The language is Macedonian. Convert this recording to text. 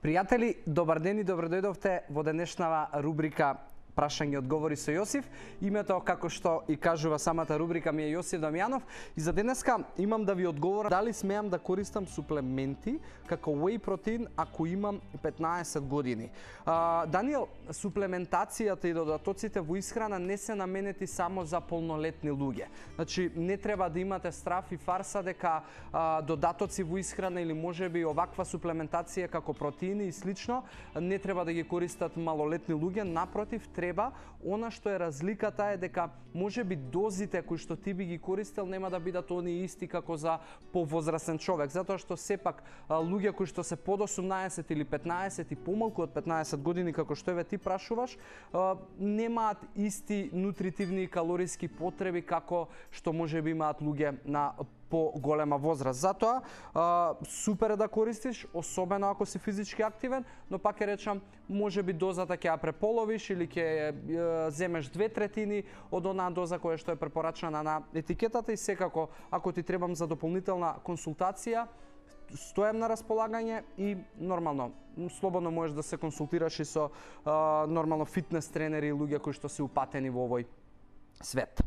Пријатели, добар ден и добро дојдовте во денешнава рубрика Прашање и одговори со Јосиф. Името, како што и кажува самата рубрика, ми е Јосиф Дамјанов. И за денеска имам да ви одговорам дали смеам да користам суплементи како whey протеин ако имам 15 години. Даниел, суплементацијата и додатоците во исхрана не се наменети само за полнолетни луѓе. Значи, не треба да имате страф и фарса дека додатоци во исхрана или можеби оваква суплементација како протеини и слично не треба да ги користат малолетни луѓе. Напротив, треба. Она што е разликата е дека можеби дозите кои што ти би ги користел нема да бидат они исти како за повозрасен човек, затоа што сепак луѓе кои што се под 18 или 15 и помалку од 15 години, како што еве ти прашуваш, немаат исти нутритивни и калориски потреби како што можеби имаат луѓе на по-голема возраст. Затоа супер е да користиш, особено ако си физички активен, но пак ќе речам, можеби дозата ќе ја преполовиш или ќе земеш 2/3 од онаа доза која што е препорачана на етикетата и секако, ако ти требам за дополнителна консултација, стојам на располагање и нормално, слободно можеш да се консултираш и со нормално фитнес тренери и луѓе кои што се упатени во овој свет.